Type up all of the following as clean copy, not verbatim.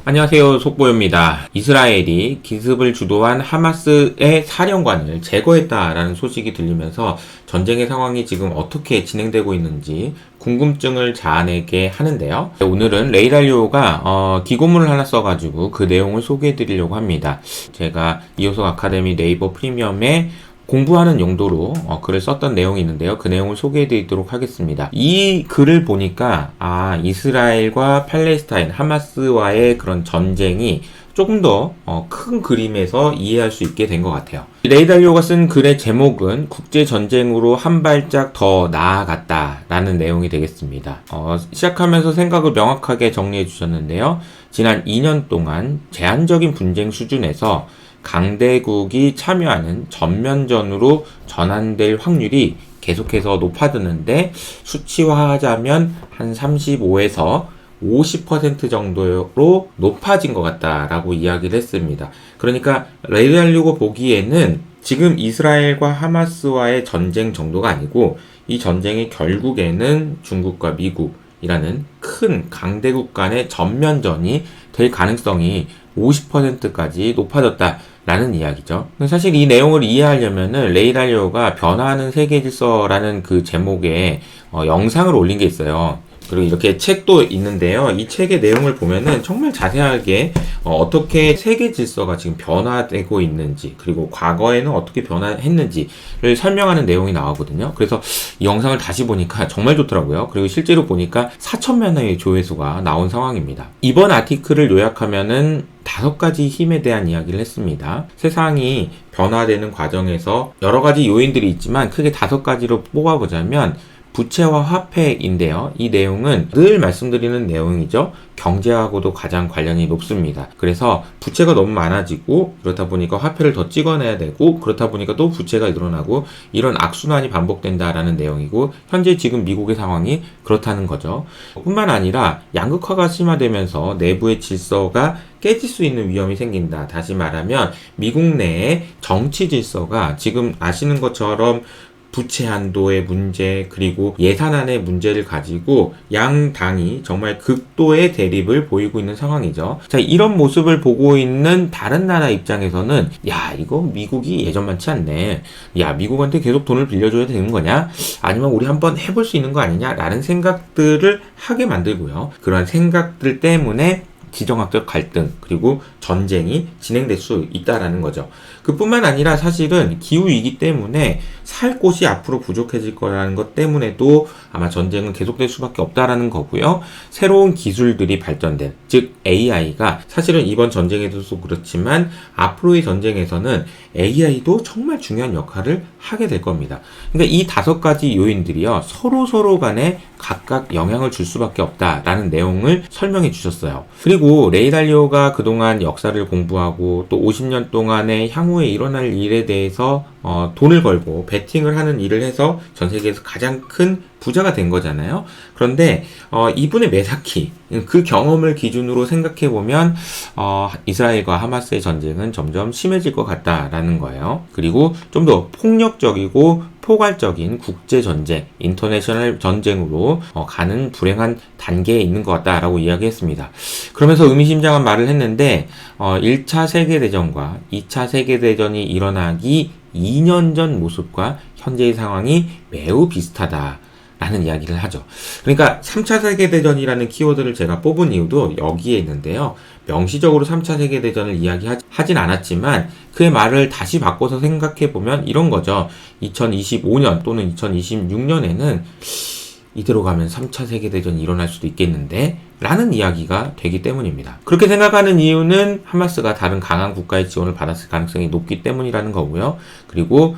안녕하세요, 속보입니다. 이스라엘이 기습을 주도한 하마스의 사령관을 제거했다라는 소식이 들리면서 전쟁의 상황이 지금 어떻게 진행되고 있는지 궁금증을 자아내게 하는데요. 오늘은 레이달리오가 기고문을 하나 써가지고 그 내용을 소개해드리려고 합니다. 제가 이호석 아카데미 네이버 프리미엄에 공부하는 용도로 글을 썼던 내용이 있는데요. 그 내용을 소개해 드리도록 하겠습니다. 이 글을 보니까 이스라엘과 팔레스타인, 하마스와의 그런 전쟁이 조금 더 큰 그림에서 이해할 수 있게 된 것 같아요. 레이달리오가 쓴 글의 제목은 국제전쟁으로 한 발짝 더 나아갔다라는 내용이 되겠습니다. 시작하면서 생각을 명확하게 정리해 주셨는데요. 지난 2년 동안 제한적인 분쟁 수준에서 강대국이 참여하는 전면전으로 전환될 확률이 계속해서 높아지는데 수치화하자면 한 35에서 50% 정도로 높아진 것 같다라고 이야기를 했습니다. 그러니까 레이달리오가 보기에는 지금 이스라엘과 하마스와의 전쟁 정도가 아니고 이 전쟁이 결국에는 중국과 미국이라는 큰 강대국 간의 전면전이 될 가능성이 50%까지 높아졌다라는 이야기죠. 사실 이 내용을 이해하려면은 레이달리오가 변화하는 세계 질서라는 그 제목의 영상을 올린 게 있어요. 그리고 이렇게 책도 있는데요. 이 책의 내용을 보면은 정말 자세하게 어떻게 세계 질서가 지금 변화되고 있는지, 그리고 과거에는 어떻게 변화했는지를 설명하는 내용이 나오거든요. 그래서 이 영상을 다시 보니까 정말 좋더라고요. 그리고 실제로 보니까 4,000만의 조회수가 나온 상황입니다. 이번 아티클을 요약하면은 5가지 힘에 대한 이야기를 했습니다. 세상이 변화되는 과정에서 여러 가지 요인들이 있지만 크게 5가지로 뽑아보자면 부채와 화폐인데요. 이 내용은 늘 말씀드리는 내용이죠. 경제하고도 가장 관련이 높습니다. 그래서 부채가 너무 많아지고 그렇다 보니까 화폐를 더 찍어내야 되고 그렇다 보니까 또 부채가 일어나고 이런 악순환이 반복된다라는 내용이고 현재 지금 미국의 상황이 그렇다는 거죠. 뿐만 아니라 양극화가 심화되면서 내부의 질서가 깨질 수 있는 위험이 생긴다. 다시 말하면 미국 내의 정치 질서가 지금 아시는 것처럼 부채 한도의 문제 그리고 예산안의 문제를 가지고 양 당이 정말 극도의 대립을 보이고 있는 상황이죠. 자, 이런 모습을 보고 있는 다른 나라 입장에서는 이거 미국이 예전만치 않네. 미국한테 계속 돈을 빌려줘야 되는 거냐? 아니면 우리 한번 해볼 수 있는 거 아니냐? 라는 생각들을 하게 만들고요. 그런 생각들 때문에 지정학적 갈등 그리고 전쟁이 진행될 수 있다라는 거죠. 그뿐만 아니라 사실은 기후위기 때문에 살 곳이 앞으로 부족해질 거라는 것 때문에도 아마 전쟁은 계속될 수밖에 없다라는 거고요. 새로운 기술들이 발전된, 즉 AI가 사실은 이번 전쟁에서도 그렇지만 앞으로의 전쟁에서는 AI도 정말 중요한 역할을 하게 될 겁니다. 그러니까 이 5가지 요인들이요, 서로 간에 각각 영향을 줄 수밖에 없다라는 내용을 설명해 주셨어요. 그리고 레이달리오가 그동안 역사를 공부하고 또 50년 동안의 향후에 일어날 일에 대해서 돈을 걸고 베팅을 하는 일을 해서 전 세계에서 가장 큰 부자가 된 거잖아요. 그런데 이분의 매사키, 그 경험을 기준으로 생각해보면 이스라엘과 하마스의 전쟁은 점점 심해질 것 같다라는 거예요. 그리고 좀 더 폭력적이고 포괄적인 국제전쟁, 인터내셔널 전쟁으로 가는 불행한 단계에 있는 것 같다라고 이야기했습니다. 그러면서 의미심장한 말을 했는데 1차 세계대전과 2차 세계대전이 일어나기 2년 전 모습과 현재의 상황이 매우 비슷하다. 라는 이야기를 하죠. 그러니까 3차 세계대전이라는 키워드를 제가 뽑은 이유도 여기에 있는데요. 명시적으로 3차 세계대전을 이야기하진 않았지만 그의 말을 다시 바꿔서 생각해보면 이런 거죠. 2025년 또는 2026년에는 이대로 가면 3차 세계대전이 일어날 수도 있겠는데 라는 이야기가 되기 때문입니다. 그렇게 생각하는 이유는 하마스가 다른 강한 국가의 지원을 받았을 가능성이 높기 때문이라는 거고요. 그리고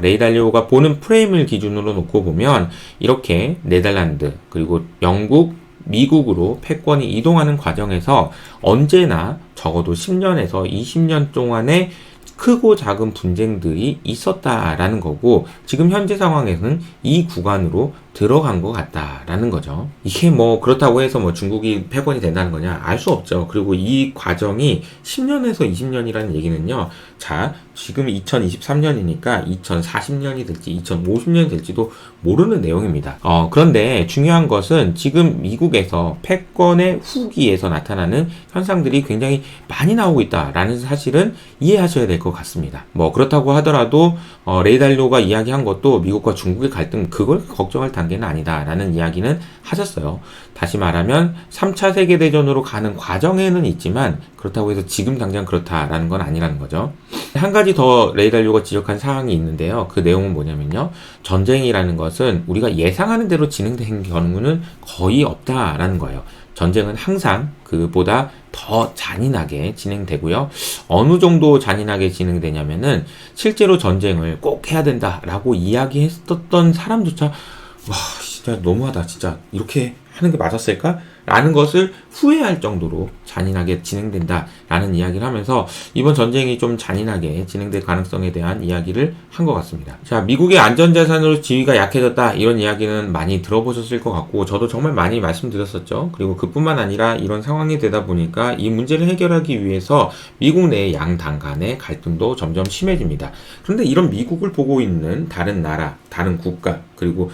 레이달리오가 보는 프레임을 기준으로 놓고 보면 이렇게 네덜란드 그리고 영국, 미국으로 패권이 이동하는 과정에서 언제나 적어도 10년에서 20년 동안의 크고 작은 분쟁들이 있었다라는 거고, 지금 현재 상황에서는 이 구간으로 들어간 것 같다라는 거죠. 이게 뭐 그렇다고 해서 뭐 중국이 패권이 된다는 거냐? 알 수 없죠. 그리고 이 과정이 10년에서 20년이라는 얘기는요. 자, 지금 2023년이니까 2040년이 될지 2050년이 될지도 모르는 내용입니다. 그런데 중요한 것은 지금 미국에서 패권의 후기에서 나타나는 현상들이 굉장히 많이 나오고 있다라는 사실은 이해하셔야 될 것 같습니다. 뭐 그렇다고 하더라도 레이 달리오가 이야기한 것도 미국과 중국의 갈등, 그걸 걱정할 단계는 아니다라는 이야기는 하셨어요. 다시 말하면 3차 세계대전으로 가는 과정에는 있지만 그렇다고 해서 지금 당장 그렇다라는 건 아니라는 거죠. 한 가지 더 레이 달리오가 지적한 사항이 있는데요. 그 내용은 뭐냐면요. 전쟁이라는 것은 우리가 예상하는 대로 진행되는 경우는 거의 없다라는 거예요. 전쟁은 항상 그보다 더 잔인하게 진행되고요. 어느 정도 잔인하게 진행되냐면은 실제로 전쟁을 꼭 해야 된다라고 이야기했었던 사람조차 와, 진짜 너무하다. 진짜 이렇게 하는 게 맞았을까? 라는 것을 후회할 정도로 잔인하게 진행된다라는 이야기를 하면서 이번 전쟁이 좀 잔인하게 진행될 가능성에 대한 이야기를 한 것 같습니다. 자, 미국의 안전자산으로 지위가 약해졌다, 이런 이야기는 많이 들어보셨을 것 같고 저도 정말 많이 말씀드렸었죠. 그리고 그뿐만 아니라 이런 상황이 되다 보니까 이 문제를 해결하기 위해서 미국 내 양당 간의 갈등도 점점 심해집니다. 그런데 이런 미국을 보고 있는 다른 나라, 다른 국가, 그리고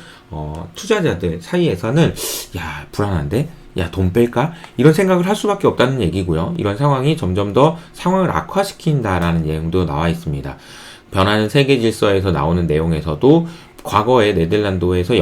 투자자들 사이에서는 야, 불안한데? 야, 돈 뺄까? 이런 생각을 할 수밖에 없다는 얘기고요. 이런 상황이 점점 더 상황을 악화시킨다라는 내용도 나와 있습니다. 변하는 세계 질서에서 나오는 내용에서도 과거에 네덜란드에서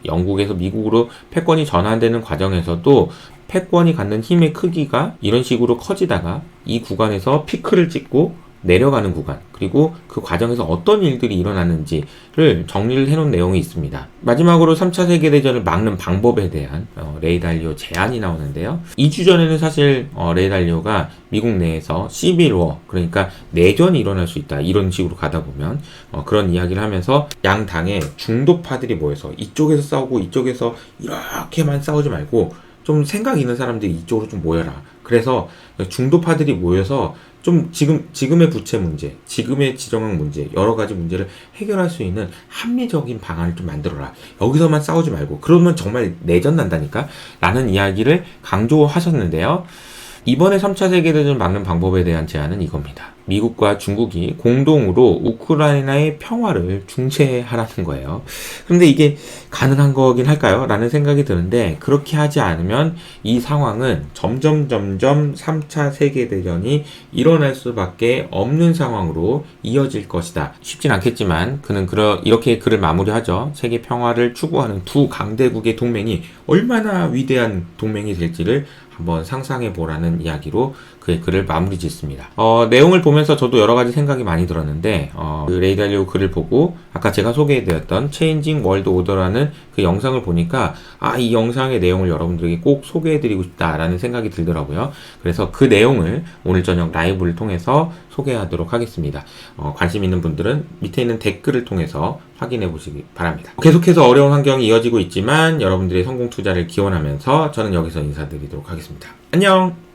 영국에서 미국으로 패권이 전환되는 과정에서도 패권이 갖는 힘의 크기가 이런 식으로 커지다가 이 구간에서 피크를 찍고 내려가는 구간, 그리고 그 과정에서 어떤 일들이 일어나는지를 정리를 해놓은 내용이 있습니다. 마지막으로 3차 세계대전을 막는 방법에 대한 레이 달리오 제안이 나오는데요. 2주 전에는 사실 레이 달리오가 미국 내에서 시빌워, 그러니까 내전이 일어날 수 있다, 이런 식으로 가다 보면 그런 이야기를 하면서 양 당의 중도파들이 모여서 이쪽에서 싸우고 이쪽에서 이렇게만 싸우지 말고 좀 생각 있는 사람들이 이쪽으로 좀 모여라. 그래서 중도파들이 모여서 좀 지금의 부채 문제, 지금의 지정학 문제, 여러 가지 문제를 해결할 수 있는 합리적인 방안을 좀 만들어라. 여기서만 싸우지 말고. 그러면 정말 내전 난다니까? 라는 이야기를 강조하셨는데요. 이번에 3차 세계대전을 막는 방법에 대한 제안은 이겁니다. 미국과 중국이 공동으로 우크라이나의 평화를 중재하라는 거예요. 그런데 이게 가능한 거긴 할까요? 라는 생각이 드는데, 그렇게 하지 않으면 이 상황은 점점 3차 세계대전이 일어날 수밖에 없는 상황으로 이어질 것이다. 쉽진 않겠지만 그는 이렇게 글을 마무리하죠. 세계 평화를 추구하는 두 강대국의 동맹이 얼마나 위대한 동맹이 될지를 한번 상상해 보라는 이야기로 그의 글을 마무리 짓습니다. 내용을 보면서 저도 여러 가지 생각이 많이 들었는데, 그 레이 달리오 글을 보고 아까 제가 소개해드렸던 Changing World Order라는 그 영상을 보니까 이 영상의 내용을 여러분들에게 꼭 소개해드리고 싶다라는 생각이 들더라고요. 그래서 그 내용을 오늘 저녁 라이브를 통해서 소개하도록 하겠습니다. 관심 있는 분들은 밑에 있는 댓글을 통해서 확인해 보시기 바랍니다. 계속해서 어려운 환경이 이어지고 있지만 여러분들의 성공 투자를 기원하면서 저는 여기서 인사드리도록 하겠습니다. 안녕!